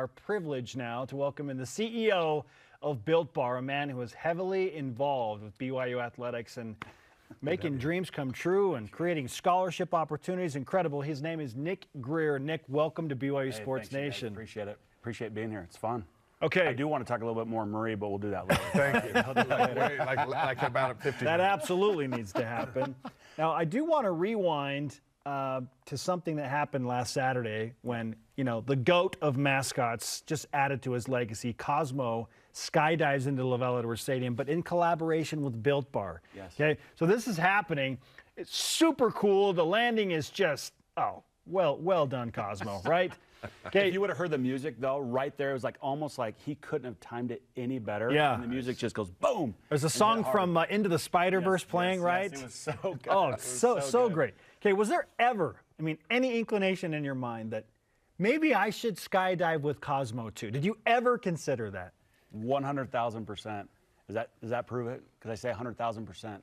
Our privilege now to welcome in the CEO of Built Bar, a man who is heavily involved with BYU athletics and making dreams come true and creating scholarship opportunities. Incredible. His name is Nick Greer. Nick, welcome to BYU Sports Nation. Appreciate it. Appreciate being here. It's fun. Okay. I do want to talk a little bit more Marie, but we'll do that later. Thank you. like about 50 That minutes. absolutely needs to happen. Now, I do want to rewind to something that happened last Saturday when, the GOAT of mascots just added to his legacy. Cosmo skydives into LaVell Edwards Stadium, but in collaboration with Built Bar. Yes. Okay, so this is happening. It's super cool. The landing is just, well done, Cosmo, right? Okay. If you would have heard the music, though, right there, it was like almost like he couldn't have timed it any better. Yeah. And the music just goes boom. There's a song from Into the Spider-Verse playing, right? Yes, it was so good. Oh, it's so great. Okay, was there ever, any inclination in your mind that maybe I should skydive with Cosmo too? Did you ever consider that? 100,000%. Does that prove it? Because I say 100,000%.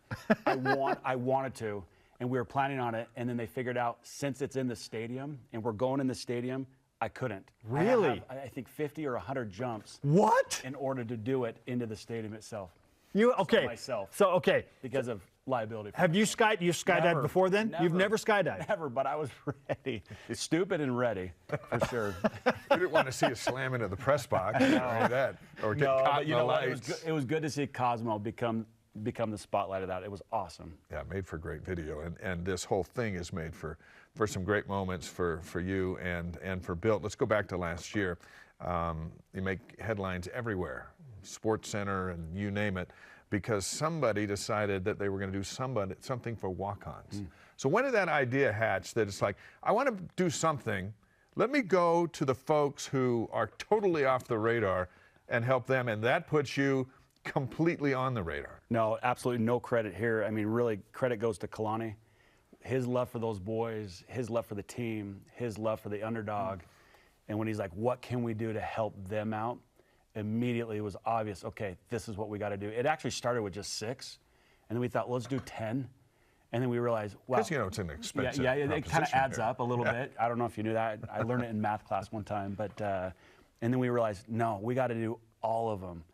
I wanted to, and we were planning on it, and then they figured out since it's in the stadium and we're going in the stadium, I couldn't. Really? I think 50 or 100 jumps. What? In order to do it into the stadium itself. Okay. Myself. So okay. Because of liability. Have you skydived Never. before then? Never. You've never skydived? Never, but I was ready. Stupid and ready, for sure. We didn't want to see you slam into the press box or that, or get caught but in you the know what? lights. It was good to see Cosmo become the spotlight of that. It was awesome. Yeah, made for great video, and this whole thing is made for some great moments for you and for Built. Let's go back to last year. You make headlines everywhere, Sports Center and you name it, because somebody decided that they were going to do something for walk-ons. So when did that idea hatch that it's like, I want to do something, let me go to the folks who are totally off the radar and help them, and that puts you completely on the radar? No, absolutely no credit here. Really, credit goes to Kalani. His love for those boys, his love for the team, his love for the underdog. And when he's like, what can we do to help them out? Immediately it was obvious, okay, this is what we got to do. It actually started with just 6, and then we thought, let's do 10. And then we realized, wow. Because, it's an expensive Yeah, it kind of adds here. up a little bit. I don't know if you knew that. I learned it in math class one time. But and then we realized, no, we got to do all of them.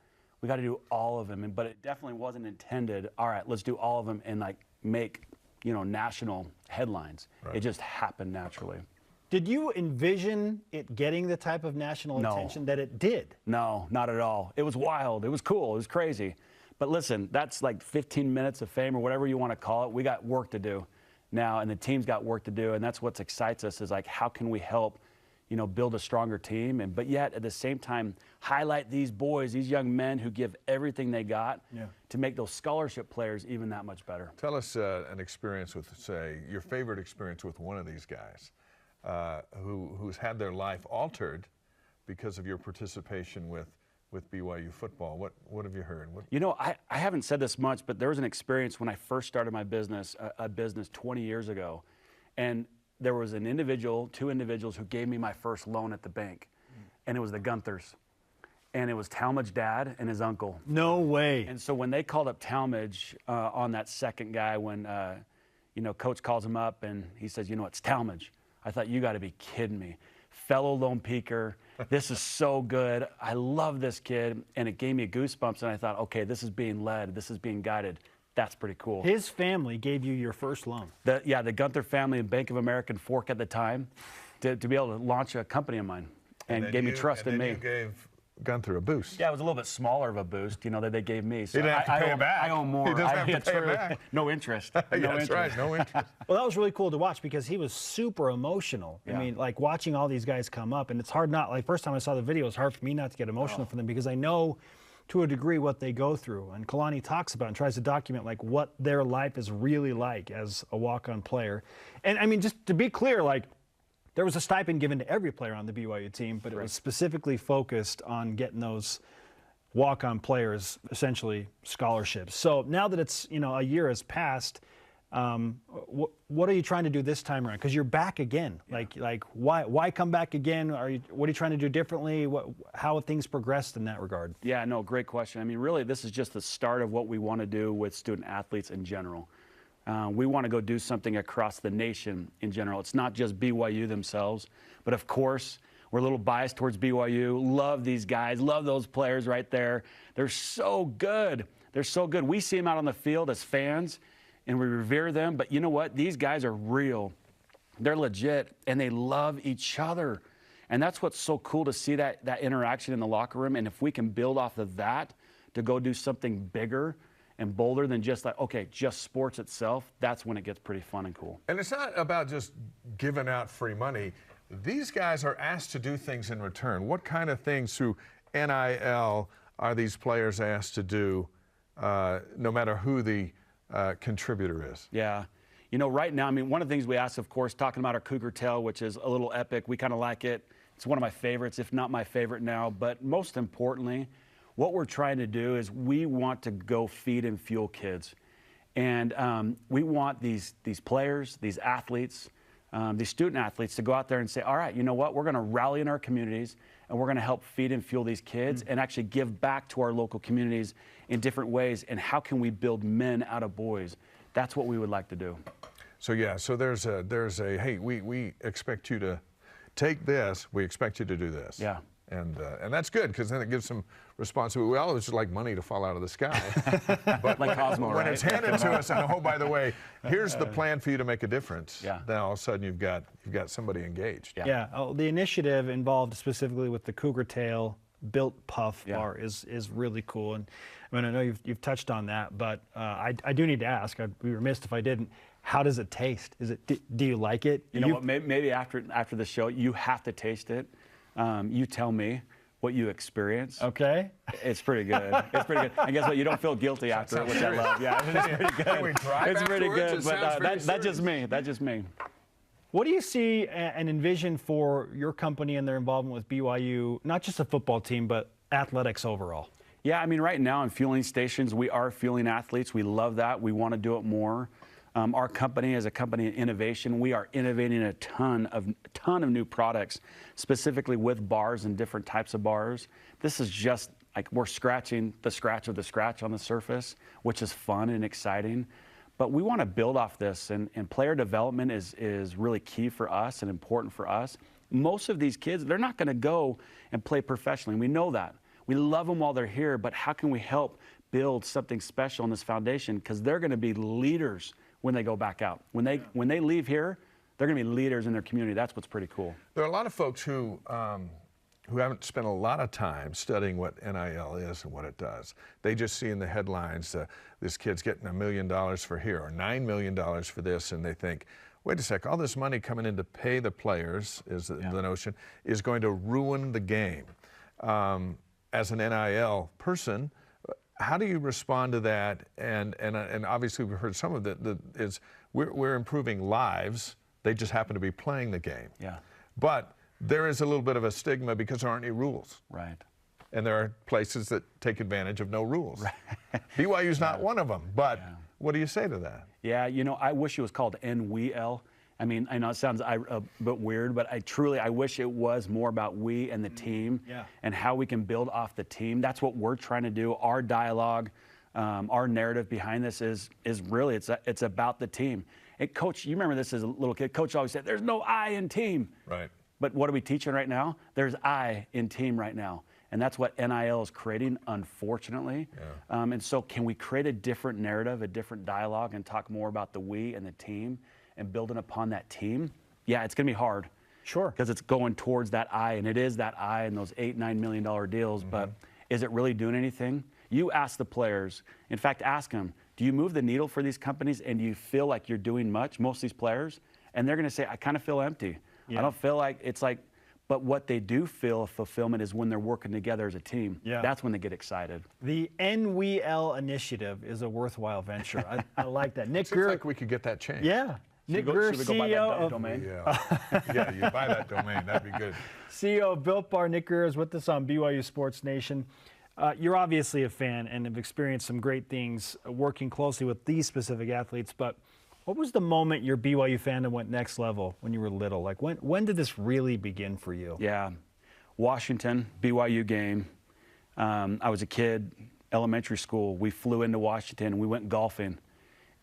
We got to do all of them. But it definitely wasn't intended, all right, let's do all of them and make, national headlines. Right. It just happened naturally. Did you envision it getting the type of national attention that it did? No, not at all. It was wild. It was cool. It was crazy. But listen, that's like 15 minutes of fame or whatever you want to call it. We got work to do now, and the team's got work to do, and that's what excites us is how can we help, build a stronger team, but yet at the same time highlight these boys, these young men who give everything they got to make those scholarship players even that much better. Tell us an experience with, say, your favorite experience with one of these guys. Who's had their life altered because of your participation with BYU football. What have you heard? I haven't said this much, but there was an experience when I first started my business, a business 20 years ago, and there was two individuals who gave me my first loan at the bank, and it was the Gunthers. And it was Talmadge's dad and his uncle. No way. And so when they called up Talmadge on that second guy, when Coach calls him up and he says, it's Talmadge. I thought, you got to be kidding me. Fellow Lone Peaker, this is so good. I love this kid. And it gave me goosebumps, and I thought, okay, this is being led. This is being guided. That's pretty cool. His family gave you your first loan. The Gunther family and Bank of America and Fork at the time to be able to launch a company of mine and gave me trust in me. You gave Gunther a boost. Yeah, it was a little bit smaller of a boost, that they gave me. So he didn't have to pay it back. I owe more. He doesn't have to pay it back. No interest. That's right, no interest. Well, that was really cool to watch because he was super emotional. Yeah. Watching all these guys come up, and it's hard first time I saw the video, it was hard for me not to get emotional for them because I know to a degree what they go through. And Kalani talks about and tries to document what their life is really like as a walk-on player. And just to be clear, there was a stipend given to every player on the BYU team, but it was specifically focused on getting those walk-on players essentially scholarships. So now that it's, a year has passed, what are you trying to do this time around? Because you're back again. Why come back again? What are you trying to do differently? How have things progressed in that regard? Yeah, no, great question. Really, this is just the start of what we want to do with student athletes in general. We want to go do something across the nation in general. It's not just BYU themselves, but of course, We're a little biased towards BYU. Love these guys. Love those players right there. They're so good. They're so good. We see them out on the field as fans, and we revere them. But you know what? These guys are real. They're legit, and they love each other. And that's what's so cool to see, that interaction in the locker room. And if we can build off of that to go do something bigger and bolder than just like, okay, just sports itself, that's when it gets pretty fun and cool. And it's not about just giving out free money. These guys are asked to do things in return. What kind of things through NIL are these players asked to do, no matter who the contributor is? Yeah. You know, right now, I mean, one of the things we ask, of course, talking about our Cougar Tail, which is a little epic. We kind of like it. It's one of my favorites, if not my favorite now. But most importantly, what we're trying to do is we want to go feed and fuel kids. And we want these players, these athletes, these student athletes to go out there and say, all right, you know what? We're going to rally in our communities, and we're going to help feed and fuel these kids and actually give back to our local communities in different ways. And how can we build men out of boys? That's what we would like to do. So yeah, so there's a hey, we expect you to take this. We expect you to do this. Yeah. And that's good, because then it gives some responsibility. We always like money to fall out of the sky, but like Cosmo, when right? it's handed to us, and oh, by the way, here's the plan for you to make a difference. Yeah. Then all of a sudden you've got somebody engaged. Yeah. Yeah. Oh, the initiative involved specifically with the Cougar Tail Built Puff bar is really cool. And I mean, I know you've touched on that, but I do need to ask. I'd be remiss if I didn't. How does it taste? Do you like it? You know what? Maybe after the show, you have to taste it. You tell me what you experience. Okay. It's pretty good. It's pretty good. And guess what? You don't feel guilty after it, which I love. Yeah, it's pretty good. Can we drive It's pretty afterwards? good. It But sounds very that's just serious. me. That's just me. What do you see and envision for your company and their involvement with BYU, not just a football team, but athletics overall? Yeah, I mean, right now in fueling stations, we are fueling athletes. We love that. We want to do it more. Our company is a company in innovation. We are innovating a ton of new products, specifically with bars and different types of bars. This is just like we're scratching the scratch of the scratch on the surface, which is fun and exciting. But we want to build off this, and player development is really key for us and important for us. Most of these kids, they're not going to go and play professionally. We know that. We love them while they're here, but how can we help build something special in this foundation? Because they're going to be leaders when they go back out. When they leave here, they're going to be leaders in their community. That's what's pretty cool. There are a lot of folks who haven't spent a lot of time studying what NIL is and what it does. They just see in the headlines, this kid's getting $1 million for here or $9 million for this, and they think, wait a sec, all this money coming in to pay the players, is the notion, is going to ruin the game. As an NIL person, how do you respond to that? And obviously we've heard some of it, is we're improving lives. They just happen to be playing the game. Yeah. But there is a little bit of a stigma because there aren't any rules. Right. And there are places that take advantage of no rules. Right. BYU's not one of them. But what do you say to that? Yeah, you know, I wish it was called NWL. I mean, I know it sounds a bit weird, but I wish it was more about we and the team and how we can build off the team. That's what we're trying to do. Our dialogue, our narrative behind this is really, it's about the team. And Coach, you remember this as a little kid, Coach always said, there's no I in team. Right. But what are we teaching right now? There's I in team right now. And that's what NIL is creating, unfortunately. Yeah. And so can we create a different narrative, a different dialogue, and talk more about the we and the team and building upon that team? Yeah, it's going to be hard. Sure. Because it's going towards that I, and it is that I and those $8-9 million deals. But is it really doing anything? You ask the players. In fact, ask them, do you move the needle for these companies, and do you feel like you're doing much, most of these players? And they're going to say, I kind of feel empty. I don't feel like it's like, but what they do feel fulfillment is when they're working together as a team. Yeah. That's when they get excited. The NWL initiative is a worthwhile venture. I like that. Nick Greer. Seems like we could get that changed. Yeah. Nick Greer, CEO of domain. Yeah, you buy that domain. That'd be good. CEO of Built Bar, Nick Greer, is with us on BYU Sports Nation. You're obviously a fan and have experienced some great things working closely with these specific athletes, but what was the moment your BYU fandom went next level when you were little? Like when did this really begin for you? Yeah, Washington, BYU game. I was a kid, elementary school. We flew into Washington and we went golfing.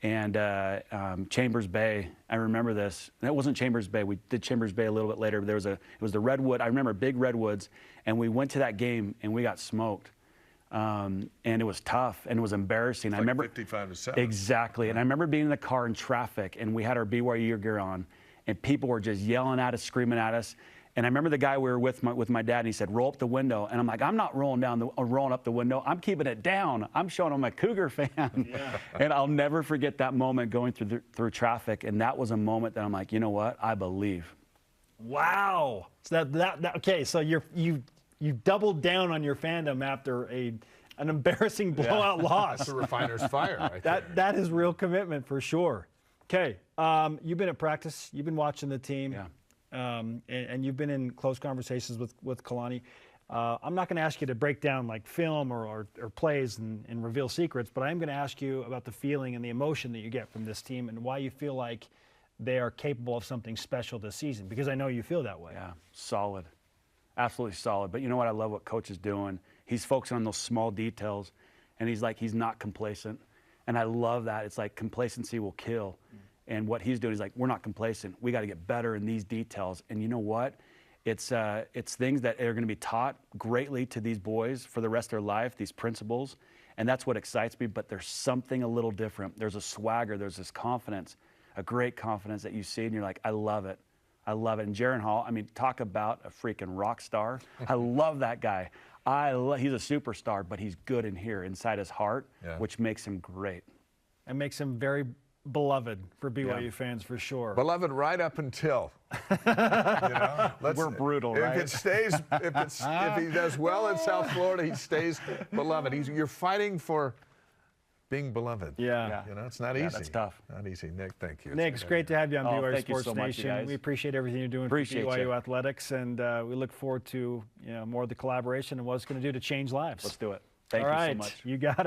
And Chambers Bay, I remember this. And it wasn't Chambers Bay. We did Chambers Bay a little bit later. But it was the Redwood. I remember big Redwoods, and we went to that game and we got smoked. And it was tough and it was embarrassing. Like I remember 55-7. Exactly. And I remember being in the car in traffic, and we had our BYU gear on, and people were just yelling at us, screaming at us. And I remember the guy we were with my dad, and he said, "Roll up the window." And I'm like, "I'm not rolling up the window. I'm keeping it down. I'm showing I'm a Cougar fan." Yeah. And I'll never forget that moment going through traffic. And that was a moment that I'm like, you know what? I believe. Wow. So okay. So you doubled down on your fandom after an embarrassing blowout loss. That's a refiner's fire. Right there. That is real commitment for sure. Okay, you've been at practice. You've been watching the team. Yeah. And you've been in close conversations with Kalani. I'm not going to ask you to break down like film or plays and reveal secrets, but I am going to ask you about the feeling and the emotion that you get from this team and why you feel like they are capable of something special this season, because I know you feel that way. Yeah, solid. Absolutely solid. But you know what? I love what Coach is doing. He's focusing on those small details, and he's not complacent. And I love that. It's like complacency will kill. And what he's doing is like, we're not complacent. We got to get better in these details. And you know what? It's things that are going to be taught greatly to these boys for the rest of their life, these principles. And that's what excites me. But there's something a little different. There's a swagger. There's this confidence, a great confidence that you see, and you're like, I love it. I love it. And Jaron Hall, I mean, talk about a freaking rock star. I love that guy. He's a superstar, but he's good in here, inside his heart, which makes him great. And makes him very beloved for BYU fans, for sure. Beloved right up until. We're brutal, if right? If he does well in South Florida, he stays beloved. You're fighting for being beloved. Yeah. It's not easy. That's tough. Not easy. Nick, thank you. Nick, it's great to have you on BYU thank you Sports so much, Nation. you guys. We appreciate everything you're doing for BYU Athletics, and we look forward to more of the collaboration and what it's going to do to change lives. Let's do it. Thank you so much. You got it.